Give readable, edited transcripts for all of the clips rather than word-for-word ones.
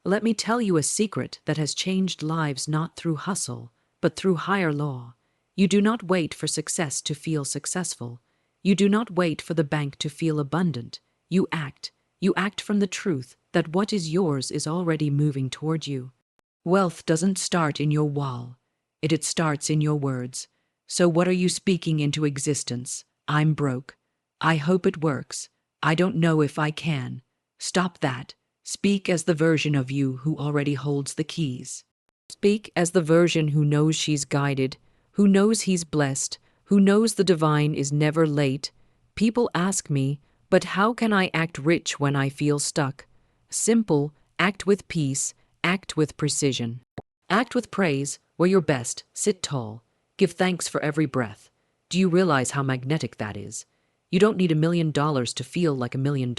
Let me tell you a secret that has changed lives not through hustle, but through higher law. You do not wait for success to feel successful. You do not wait for the bank to feel abundant. You act. You act from the truth that what is yours is already moving toward you. Wealth doesn't start in your wall. It starts in your words. So what are you speaking into existence? I'm broke. I hope it works. I don't know if I can. Stop that. Speak as the version of you who already holds the keys. Speak as the version who knows she's guided, who knows he's blessed, who knows the divine is never late. People ask me, but how can I act rich when I feel stuck? Simple, act with peace, act with precision. Act with praise, wear your best, sit tall, give thanks for every breath. Do you realize how magnetic that is? You don't need $1 million to feel like $1 million.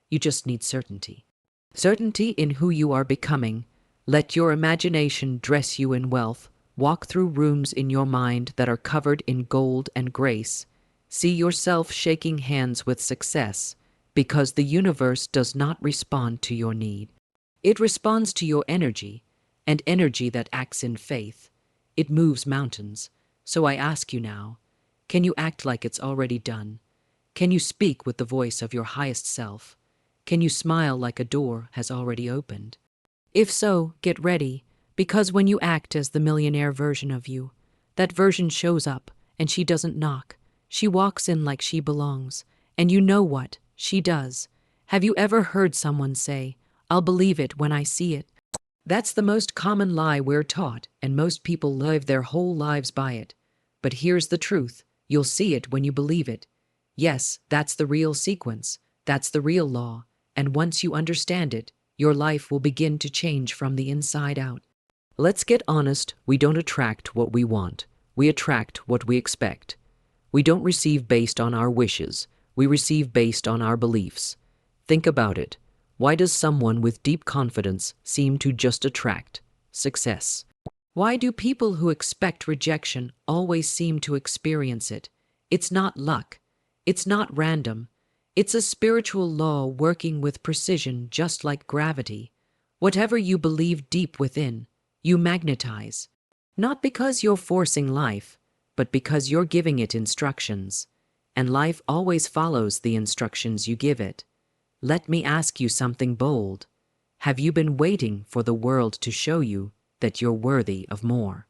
You just need certainty. Certainty in who you are becoming. Let your imagination dress you in wealth. Walk through rooms in your mind that are covered in gold and grace. See yourself shaking hands with success, because the universe does not respond to your need. It responds to your energy, and energy that acts in faith. It moves mountains. So I ask you now, can you act like it's already done? Can you speak with the voice of your highest self? Can you smile like a door has already opened? If so, get ready, because when you act as the millionaire version of you, that version shows up, and she doesn't knock. She walks in like she belongs, and you know what? She does. Have you ever heard someone say, "I'll believe it when I see it"? That's the most common lie we're taught, and most people live their whole lives by it. But here's the truth. You'll see it when you believe it. Yes, that's the real sequence. That's the real law. And once you understand it, your life will begin to change from the inside out. Let's get honest, we don't attract what we want. We attract what we expect. We don't receive based on our wishes. We receive based on our beliefs. Think about it. Why does someone with deep confidence seem to just attract success? Why do people who expect rejection always seem to experience it? It's not luck. It's not random. It's a spiritual law working with precision, just like gravity. Whatever you believe deep within, you magnetize. Not because you're forcing life, but because you're giving it instructions. And life always follows the instructions you give it. Let me ask you something bold. Have you been waiting for the world to show you that you're worthy of more?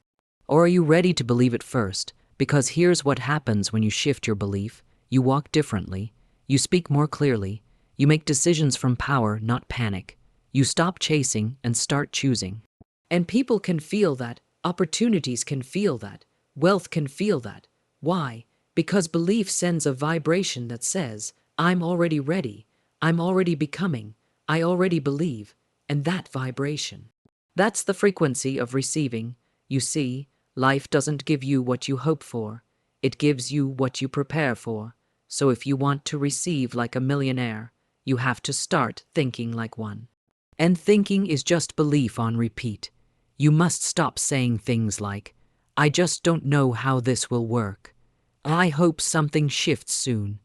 Or are you ready to believe it first? Because here's what happens when you shift your belief. You walk differently. You speak more clearly. You make decisions from power, not panic. You stop chasing and start choosing. And people can feel that. Opportunities can feel that. Wealth can feel that. Why? Because belief sends a vibration that says, I'm already ready. I'm already becoming. I already believe. And that vibration. That's the frequency of receiving. You see, life doesn't give you what you hope for. It gives you what you prepare for. So if you want to receive like a millionaire, you have to start thinking like one. And thinking is just belief on repeat. You must stop saying things like, I just don't know how this will work. I hope something shifts soon.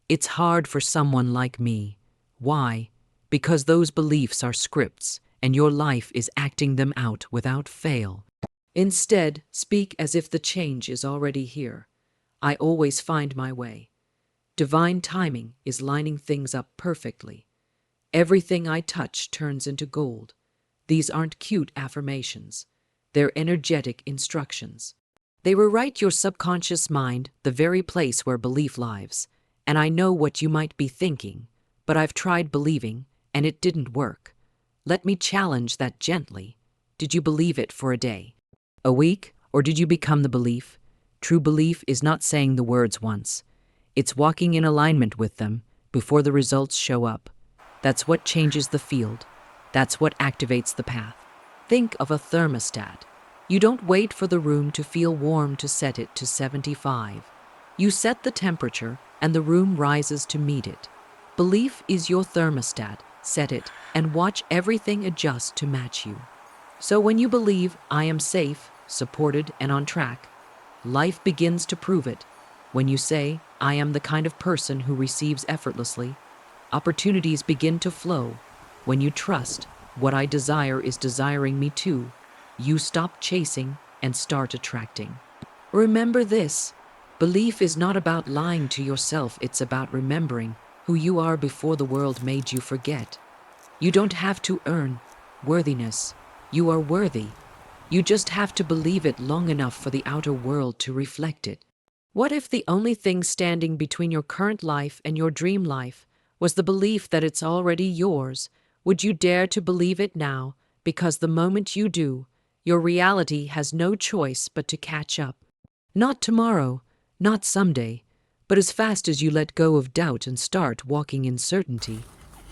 It's hard for someone like me. Why? Because those beliefs are scripts, and your life is acting them out without fail. Instead, speak as if the change is already here. I always find my way. Divine timing is lining things up perfectly. Everything I touch turns into gold. These aren't cute affirmations. They're energetic instructions. They rewrite your subconscious mind, the very place where belief lives. And I know what you might be thinking, but I've tried believing, and it didn't work. Let me challenge that gently. Did you believe it for a day, a week, or did you become the belief? True belief is not saying the words once. It's walking in alignment with them before the results show up. That's what changes the field. That's what activates the path. Think of a thermostat. You don't wait for the room to feel warm to set it to 75. You set the temperature and the room rises to meet it. Belief is your thermostat. Set it and watch everything adjust to match you. So when you believe, I am safe, supported, and on track, life begins to prove it. When you say, I am the kind of person who receives effortlessly, opportunities begin to flow. When you trust, What I desire is desiring me too. You stop chasing and start attracting. Remember this. Belief is not about lying to yourself, it's about remembering who you are before the world made you forget. You don't have to earn worthiness. You are worthy. You just have to believe it long enough for the outer world to reflect it. What if the only thing standing between your current life and your dream life was the belief that it's already yours? Would you dare to believe it now? Because the moment you do, your reality has no choice but to catch up. Not tomorrow, not someday, but as fast as you let go of doubt and start walking in certainty.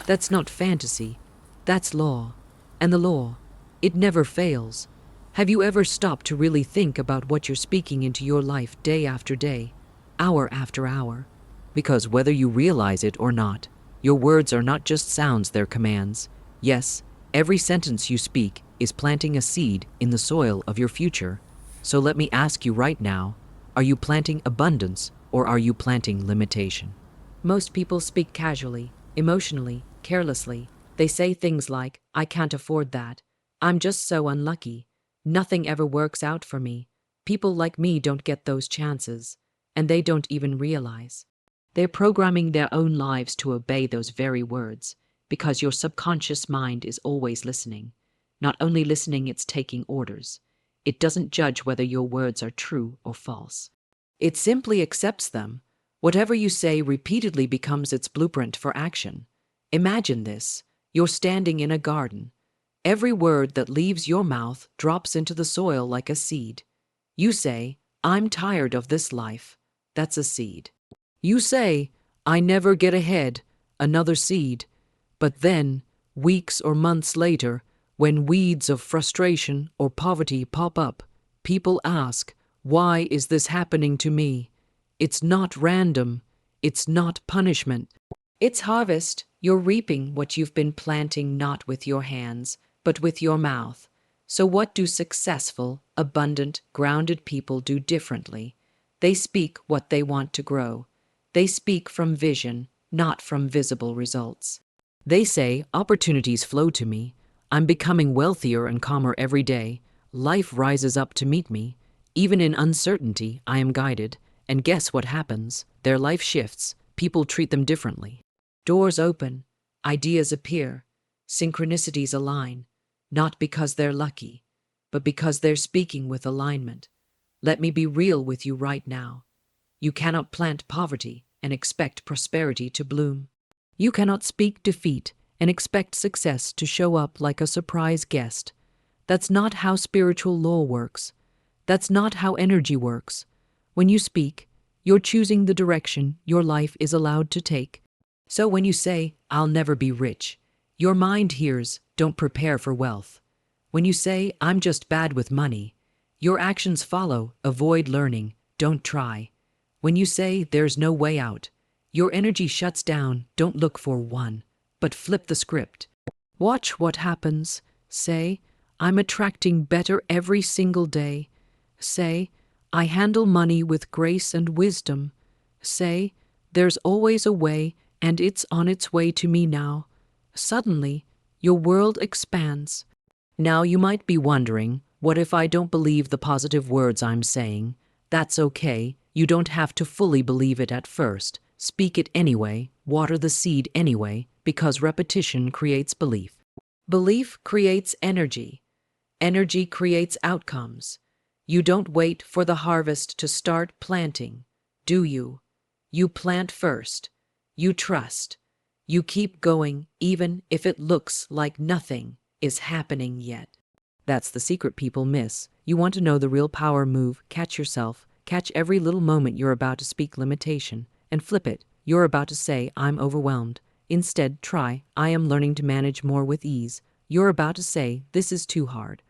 That's not fantasy, that's law. And the law, it never fails. Have you ever stopped to really think about what you're speaking into your life day after day, hour after hour? Because whether you realize it or not, your words are not just sounds, they're commands. Yes, every sentence you speak is planting a seed in the soil of your future. So let me ask you right now, are you planting abundance or are you planting limitation? Most people speak casually, emotionally, carelessly. They say things like, I can't afford that. I'm just so unlucky. Nothing ever works out for me. People like me don't get those chances. And they don't even realize. They're programming their own lives to obey those very words because your subconscious mind is always listening. Not only listening, it's taking orders. It doesn't judge whether your words are true or false. It simply accepts them. Whatever you say repeatedly becomes its blueprint for action. Imagine this. You're standing in a garden. Every word that leaves your mouth drops into the soil like a seed. You say, I'm tired of this life. That's a seed. You say, I never get ahead. Another seed. But then, weeks or months later, when weeds of frustration or poverty pop up, people ask, why is this happening to me? It's not random. It's not punishment. It's harvest. You're reaping what you've been planting not with your hands, but with your mouth. So what do successful, abundant, grounded people do differently? They speak what they want to grow. They speak from vision, not from visible results. They say, opportunities flow to me. I'm becoming wealthier and calmer every day. Life rises up to meet me. Even in uncertainty, I am guided. And guess what happens? Their life shifts. People treat them differently. Doors open. Ideas appear. Synchronicities align. Not because they're lucky, but because they're speaking with alignment. Let me be real with you right now. You cannot plant poverty and expect prosperity to bloom. You cannot speak defeat and expect success to show up like a surprise guest. That's not how spiritual law works. That's not how energy works. When you speak, you're choosing the direction your life is allowed to take. So when you say, I'll never be rich, your mind hears, don't prepare for wealth. When you say, I'm just bad with money, your actions follow, avoid learning, don't try. When you say, there's no way out, your energy shuts down, don't look for one, but flip the script. Watch what happens. Say, I'm attracting better every single day. Say, I handle money with grace and wisdom. Say, there's always a way and it's on its way to me now. Suddenly, your world expands. Now you might be wondering, what if I don't believe the positive words I'm saying? That's okay. You don't have to fully believe it at first. Speak it anyway, water the seed anyway, because repetition creates belief. Belief creates energy. Energy creates outcomes. You don't wait for the harvest to start planting, do you? You plant first. You trust. You keep going even if it looks like nothing is happening yet. That's the secret people miss. You want to know the real power move, catch yourself, catch every little moment you're about to speak limitation, and flip it. You're about to say, I'm overwhelmed. Instead, try, I am learning to manage more with ease. You're about to say, this is too hard.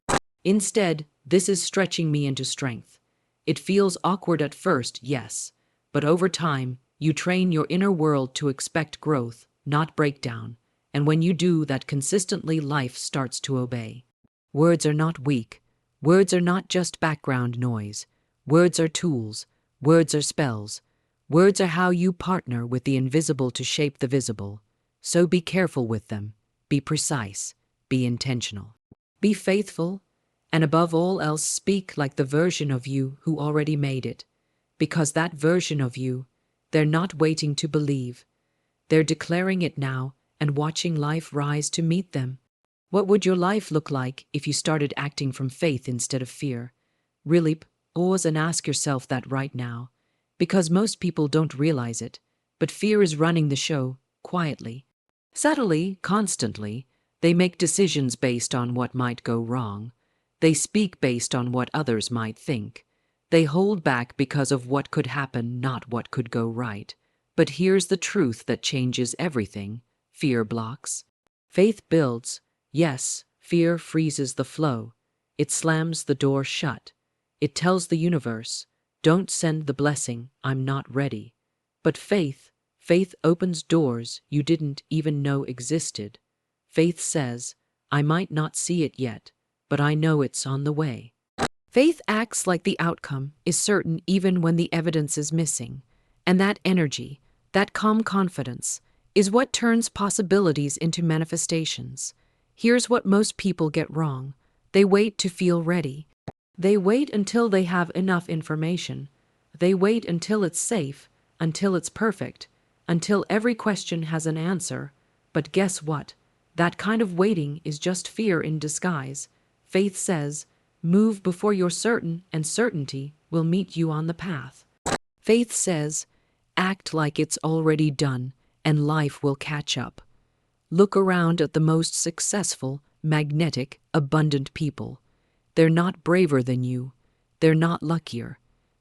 Instead, this is stretching me into strength. It feels awkward at first, yes, but over time, you train your inner world to expect growth, not breakdown. And when you do that consistently, life starts to obey. Words are not weak. Words are not just background noise. Words are tools. Words are spells. Words are how you partner with the invisible to shape the visible. So be careful with them. Be precise. be intentional. Be faithful, and above all else, speak like the version of you who already made it. Because that version of you, they're not waiting to believe. They're declaring it now and watching life rise to meet them. What would your life look like if you started acting from faith instead of fear? Really, pause and ask yourself that right now. Because most people don't realize it, but fear is running the show, quietly. Subtly, constantly, they make decisions based on what might go wrong. They speak based on what others might think. They hold back because of what could happen, not what could go right. But here's the truth that changes everything. Fear blocks. Faith builds. Yes, fear freezes the flow. It slams the door shut. It tells the universe, don't send the blessing, I'm not ready. But faith opens doors you didn't even know existed. Faith says, I might not see it yet, but I know it's on the way. Faith acts like the outcome is certain even when the evidence is missing. And that energy, that calm confidence, is what turns possibilities into manifestations. Here's what most people get wrong. They wait to feel ready. They wait until they have enough information. They wait until it's safe, until it's perfect, until every question has an answer. But guess what? That kind of waiting is just fear in disguise. Faith says, move before you're certain, and certainty will meet you on the path. Faith says, act like it's already done, and life will catch up. Look around at the most successful, magnetic, abundant people. They're not braver than you. They're not luckier.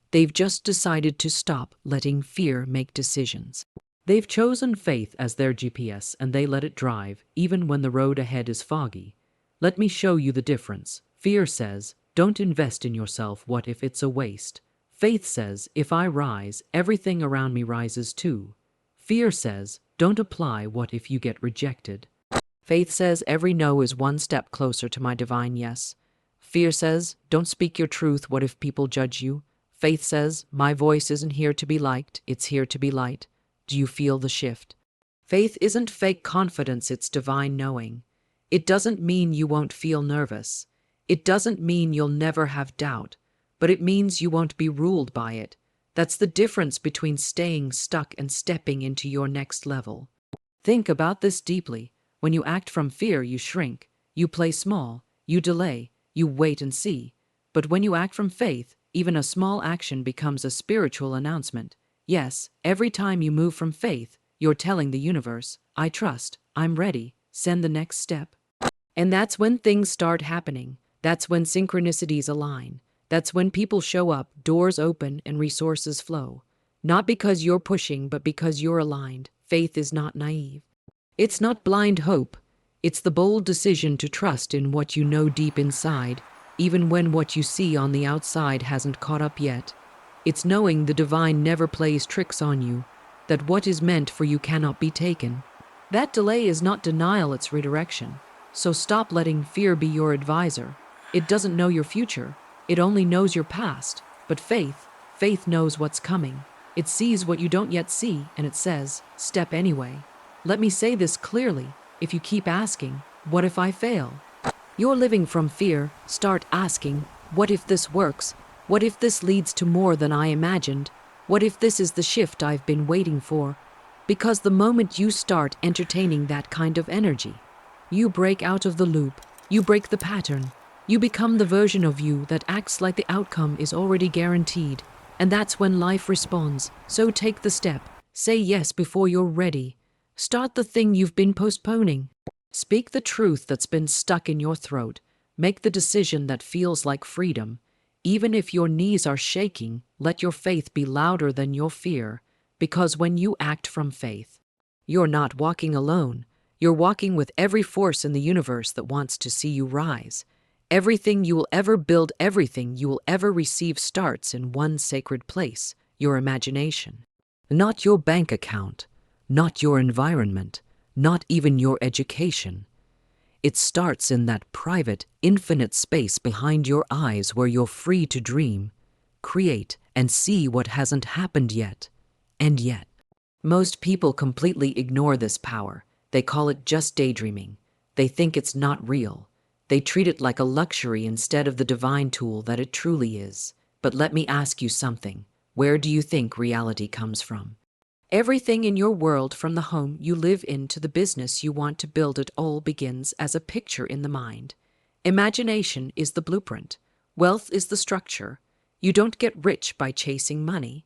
They've just decided to stop letting fear make decisions. They've chosen faith as their GPS and they let it drive, even when the road ahead is foggy. Let me show you the difference. Fear says, don't invest in yourself, what if it's a waste? Faith says, if I rise, everything around me rises too. Fear says, don't apply, what if you get rejected? Faith says, every no is one step closer to my divine yes. Fear says, don't speak your truth, what if people judge you? Faith says, my voice isn't here to be liked, it's here to be light. Do you feel the shift? Faith isn't fake confidence, it's divine knowing. It doesn't mean you won't feel nervous. It doesn't mean you'll never have doubt, but it means you won't be ruled by it. That's the difference between staying stuck and stepping into your next level. Think about this deeply. When you act from fear, you shrink, you play small, you delay, you wait and see. But when you act from faith, even a small action becomes a spiritual announcement. Yes, every time you move from faith, you're telling the universe, I trust, I'm ready, send the next step. And that's when things start happening. That's when synchronicities align. That's when people show up, doors open, and resources flow. Not because you're pushing, but because you're aligned. Faith is not naive. It's not blind hope. It's the bold decision to trust in what you know deep inside, even when what you see on the outside hasn't caught up yet. It's knowing the divine never plays tricks on you, that what is meant for you cannot be taken. That delay is not denial, it's redirection. So stop letting fear be your advisor. It doesn't know your future. It only knows your past. But faith knows what's coming. It sees what you don't yet see, and it says, step anyway. Let me say this clearly. If you keep asking, what if I fail? You're living from fear. Start asking, what if this works? What if this leads to more than I imagined? What if this is the shift I've been waiting for? Because the moment you start entertaining that kind of energy, you break out of the loop, you break the pattern, you become the version of you that acts like the outcome is already guaranteed. And that's when life responds. So take the step. Say yes before you're ready. Start the thing you've been postponing. Speak the truth that's been stuck in your throat. Make the decision that feels like freedom. Even if your knees are shaking, let your faith be louder than your fear. Because when you act from faith, you're not walking alone. You're walking with every force in the universe that wants to see you rise. Everything you will ever build, everything you will ever receive starts in one sacred place, your imagination. Not your bank account, not your environment, not even your education. It starts in that private, infinite space behind your eyes where you're free to dream, create, and see what hasn't happened yet. And yet, most people completely ignore this power. They call it just daydreaming. They think it's not real. They treat it like a luxury instead of the divine tool that it truly is. But let me ask you something. Where do you think reality comes from? Everything in your world, from the home you live in to the business you want to build, it all begins as a picture in the mind. Imagination is the blueprint. Wealth is the structure. You don't get rich by chasing money.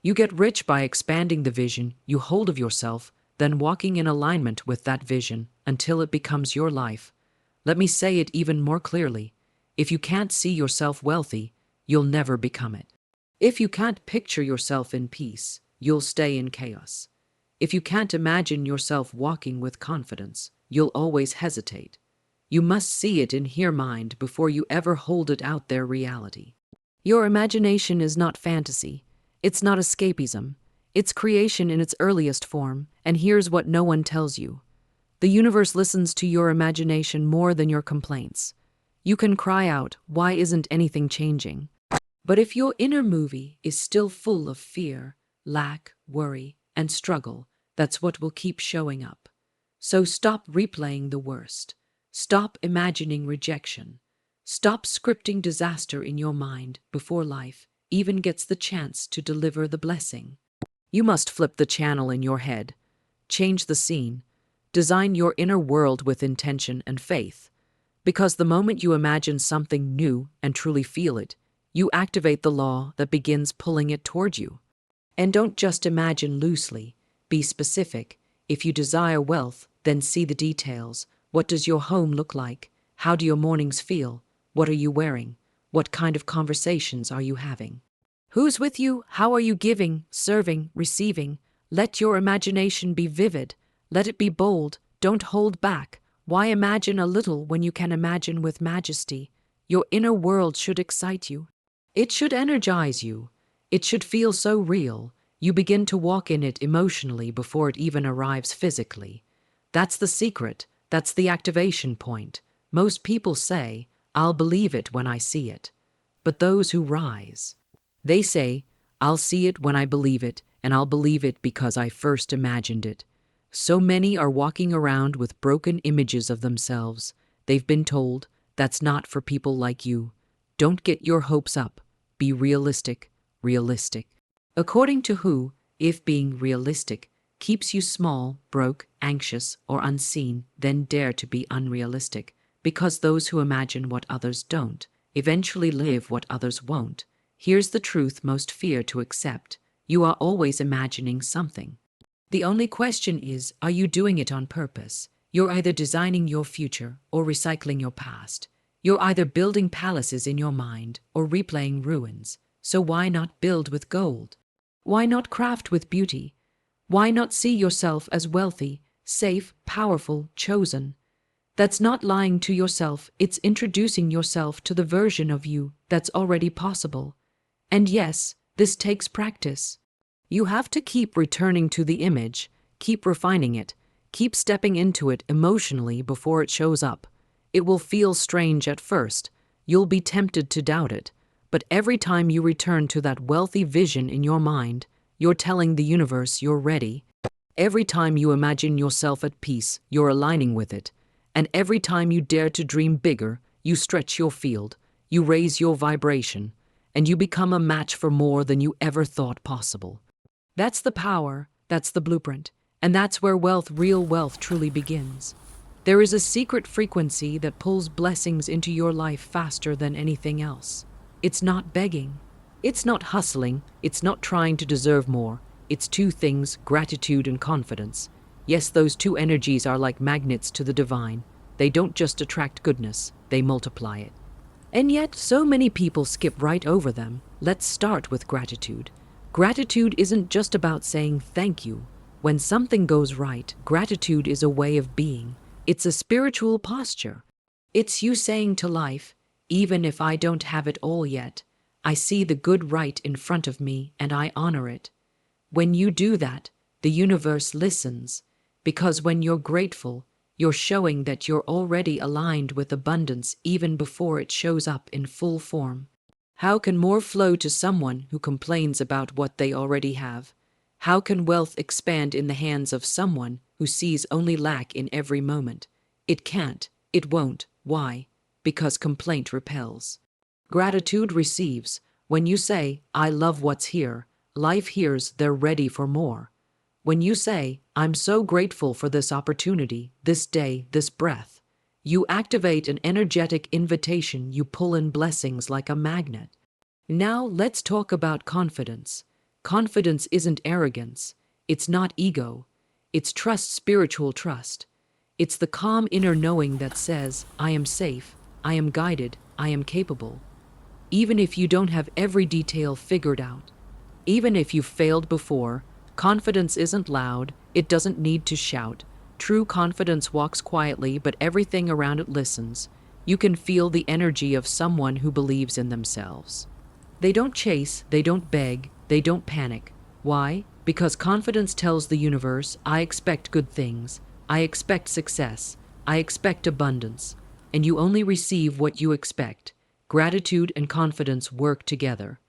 You get rich by expanding the vision you hold of yourself, then walking in alignment with that vision until it becomes your life. Let me say it even more clearly. If you can't see yourself wealthy, you'll never become it. If you can't picture yourself in peace, you'll stay in chaos. If you can't imagine yourself walking with confidence, you'll always hesitate. You must see it in your mind before you ever hold it out there reality. Your imagination is not fantasy. It's not escapism. It's creation in its earliest form, and here's what no one tells you. The universe listens to your imagination more than your complaints. You can cry out, "Why isn't anything changing?" But if your inner movie is still full of fear, lack, worry, and struggle, that's what will keep showing up. So stop replaying the worst. Stop imagining rejection. Stop scripting disaster in your mind before life even gets the chance to deliver the blessing. You must flip the channel in your head. Change the scene. Design your inner world with intention and faith. Because the moment you imagine something new and truly feel it, you activate the law that begins pulling it toward you. And don't just imagine loosely. Be specific. If you desire wealth, then see the details. What does your home look like? How do your mornings feel? What are you wearing? What kind of conversations are you having? Who's with you? How are you giving, serving, receiving? Let your imagination be vivid. Let it be bold. Don't hold back. Why imagine a little when you can imagine with majesty? Your inner world should excite you. It should energize you. It should feel so real. You begin to walk in it emotionally before it even arrives physically. That's the secret. That's the activation point. Most people say, "I'll believe it when I see it." But those who rise, they say, "I'll see it when I believe it, and I'll believe it because I first imagined it." So many are walking around with broken images of themselves. They've been told, "That's not for people like you." Don't get your hopes up. Be realistic, realistic. According to who, if being realistic keeps you small, broke, anxious, or unseen, then dare to be unrealistic, because those who imagine what others don't eventually live what others won't. Here's the truth most fear to accept. You are always imagining something. The only question is, are you doing it on purpose? You're either designing your future or recycling your past. You're either building palaces in your mind or replaying ruins. So why not build with gold? Why not craft with beauty? Why not see yourself as wealthy, safe, powerful, chosen? That's not lying to yourself, it's introducing yourself to the version of you that's already possible. And yes, this takes practice. You have to keep returning to the image, keep refining it, keep stepping into it emotionally before it shows up. It will feel strange at first. You'll be tempted to doubt it. But every time you return to that wealthy vision in your mind, you're telling the universe you're ready. Every time you imagine yourself at peace, you're aligning with it. And every time you dare to dream bigger, you stretch your field, you raise your vibration, and you become a match for more than you ever thought possible. That's the power, that's the blueprint, and that's where wealth, real wealth, truly begins. There is a secret frequency that pulls blessings into your life faster than anything else. It's not begging. It's not hustling. It's not trying to deserve more. It's two things, gratitude and confidence. Yes, those two energies are like magnets to the divine. They don't just attract goodness, they multiply it. And yet, so many people skip right over them. Let's start with gratitude. Gratitude isn't just about saying thank you. When something goes right, gratitude is a way of being. It's a spiritual posture. It's you saying to life, even if I don't have it all yet, I see the good right in front of me and I honor it. When you do that, the universe listens, because when you're grateful, you're showing that you're already aligned with abundance even before it shows up in full form. How can more flow to someone who complains about what they already have? How can wealth expand in the hands of someone who sees only lack in every moment? It can't, it won't. Why? Because complaint repels. Gratitude receives. When you say, I love what's here, life hears they're ready for more. When you say, I'm so grateful for this opportunity, this day, this breath, you activate an energetic invitation. You pull in blessings like a magnet. Now let's talk about confidence. Confidence isn't arrogance. It's not ego. It's trust, spiritual trust. It's the calm inner knowing that says, I am safe, I am guided, I am capable. Even if you don't have every detail figured out, even if you've failed before, confidence isn't loud, it doesn't need to shout. True confidence walks quietly, but everything around it listens. You can feel the energy of someone who believes in themselves. They don't chase, they don't beg, they don't panic. Why? Because confidence tells the universe, I expect good things, I expect success, I expect abundance, and you only receive what you expect. Gratitude and confidence work together.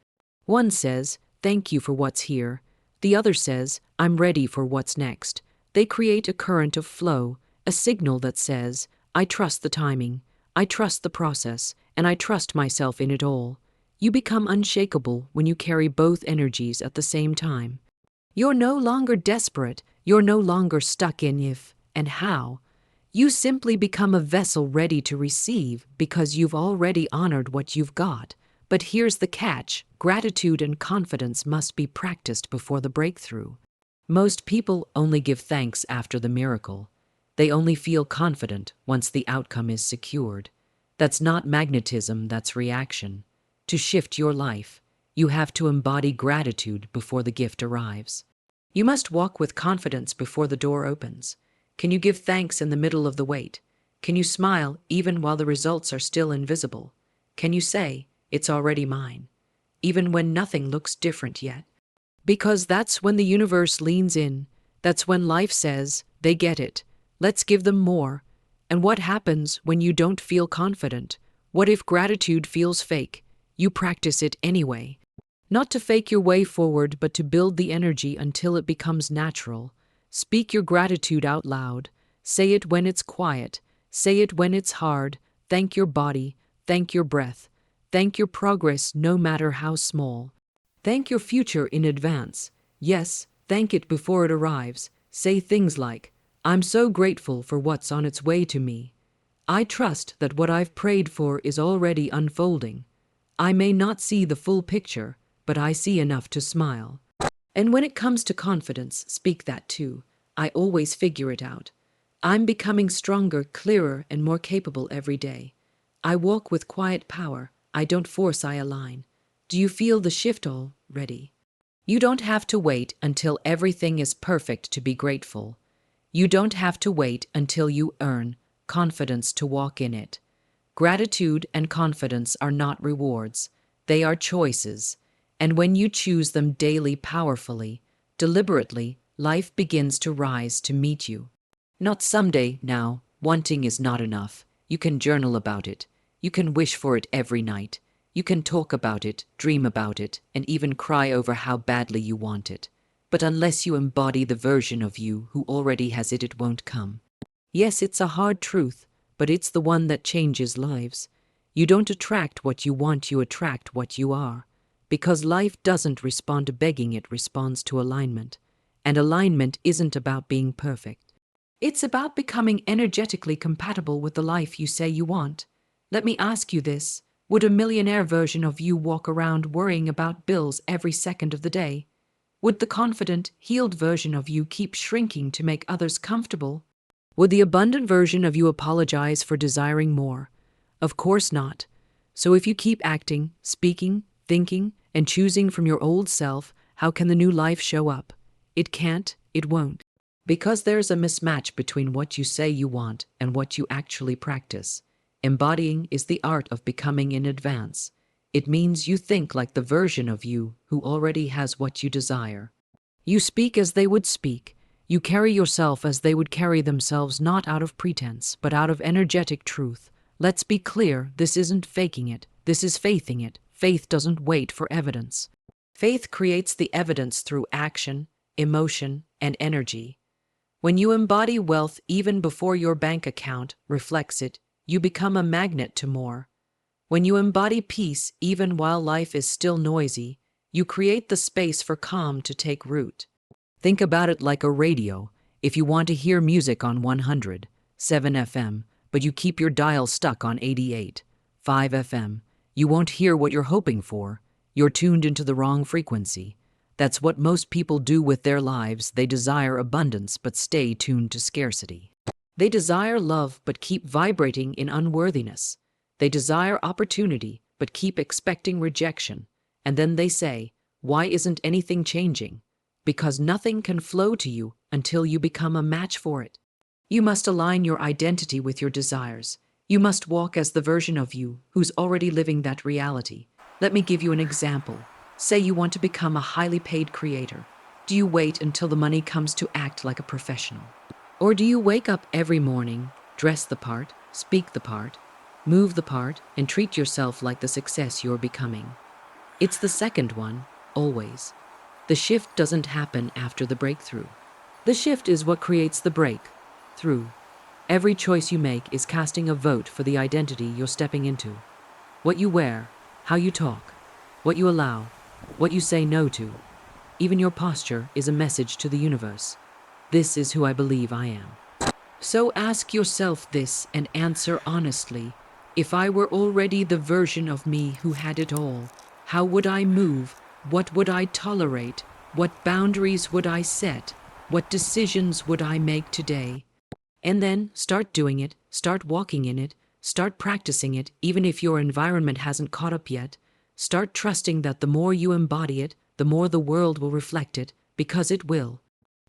One says, thank you for what's here. The other says, I'm ready for what's next. They create a current of flow, a signal that says, I trust the timing, I trust the process, and I trust myself in it all. You become unshakable when you carry both energies at the same time. You're no longer desperate, you're no longer stuck in if and how. You simply become a vessel ready to receive because you've already honored what you've got. But here's the catch: gratitude and confidence must be practiced before the breakthrough. Most people only give thanks after the miracle. They only feel confident once the outcome is secured. That's not magnetism, that's reaction. To shift your life, you have to embody gratitude before the gift arrives. You must walk with confidence before the door opens. Can you give thanks in the middle of the wait? Can you smile even while the results are still invisible? Can you say, it's already mine, even when nothing looks different yet? Because that's when the universe leans in. That's when life says, they get it. Let's give them more. And what happens when you don't feel confident? What if gratitude feels fake? You practice it anyway. Not to fake your way forward, but to build the energy until it becomes natural. Speak your gratitude out loud. Say it when it's quiet. Say it when it's hard. Thank your body. Thank your breath. Thank your progress, no matter how small. Thank your future in advance. Yes, thank it before it arrives. Say things like, I'm so grateful for what's on its way to me. I trust that what I've prayed for is already unfolding. I may not see the full picture, but I see enough to smile. And when it comes to confidence, speak that too. I always figure it out. I'm becoming stronger, clearer, and more capable every day. I walk with quiet power. I don't force, I align. Do you feel the shift already? You don't have to wait until everything is perfect to be grateful. You don't have to wait until you earn confidence to walk in it. Gratitude and confidence are not rewards. They are choices. And when you choose them daily, powerfully, deliberately, life begins to rise to meet you. Not someday, now. Wanting is not enough. You can journal about it. You can wish for it every night. You can talk about it, dream about it, and even cry over how badly you want it. But unless you embody the version of you who already has it, it won't come. Yes, it's a hard truth, but it's the one that changes lives. You don't attract what you want, you attract what you are. Because life doesn't respond to begging, it responds to alignment. And alignment isn't about being perfect. It's about becoming energetically compatible with the life you say you want. Let me ask you this. Would a millionaire version of you walk around worrying about bills every second of the day? Would the confident, healed version of you keep shrinking to make others comfortable? Would the abundant version of you apologize for desiring more? Of course not. So if you keep acting, speaking, thinking, and choosing from your old self, how can the new life show up? It can't, it won't. Because there's a mismatch between what you say you want and what you actually practice. Embodying is the art of becoming in advance. It means you think like the version of you who already has what you desire. You speak as they would speak. You carry yourself as they would carry themselves, not out of pretense, but out of energetic truth. Let's be clear, this isn't faking it. This is faithing it. Faith doesn't wait for evidence. Faith creates the evidence through action, emotion, and energy. When you embody wealth even before your bank account reflects it, you become a magnet to more. When you embody peace even while life is still noisy, you create the space for calm to take root. Think about it like a radio. If you want to hear music on 100.7 FM, but you keep your dial stuck on 88.5 FM, you won't hear what you're hoping for. You're tuned into the wrong frequency. That's what most people do with their lives. They desire abundance but stay tuned to scarcity. They desire love but keep vibrating in unworthiness. They desire opportunity but keep expecting rejection. And then they say, "Why isn't anything changing?" Because nothing can flow to you until you become a match for it. You must align your identity with your desires. You must walk as the version of you who's already living that reality. Let me give you an example. Say you want to become a highly paid creator. Do you wait until the money comes to act like a professional? Or do you wake up every morning, dress the part, speak the part, move the part, and treat yourself like the success you're becoming? It's the second one, always. The shift doesn't happen after the breakthrough. The shift is what creates the breakthrough. Every choice you make is casting a vote for the identity you're stepping into. What you wear, how you talk, what you allow, what you say no to. Even your posture is a message to the universe. This is who I believe I am. So ask yourself this and answer honestly. If I were already the version of me who had it all, how would I move? What would I tolerate? What boundaries would I set? What decisions would I make today? And then start doing it, start walking in it, start practicing it, even if your environment hasn't caught up yet. Start trusting that the more you embody it, the more the world will reflect it, because it will.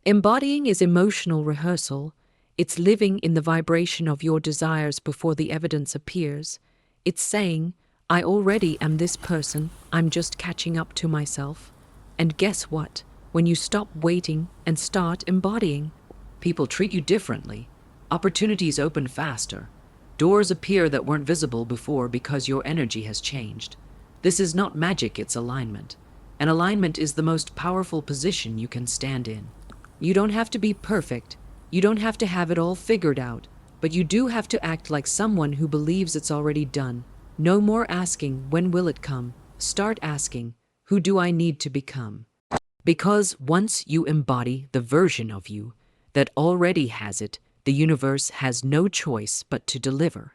Embodying is emotional rehearsal. It's living in the vibration of your desires before the evidence appears. It's saying, I already am this person, I'm just catching up to myself. And guess what? When you stop waiting and start embodying, people treat you differently. Opportunities open faster. Doors appear that weren't visible before because your energy has changed. This is not magic, it's alignment. And alignment is the most powerful position you can stand in. You don't have to be perfect. You don't have to have it all figured out. But you do have to act like someone who believes it's already done. No more asking, when will it come? Start asking, who do I need to become? Because once you embody the version of you that already has it, the universe has no choice but to deliver.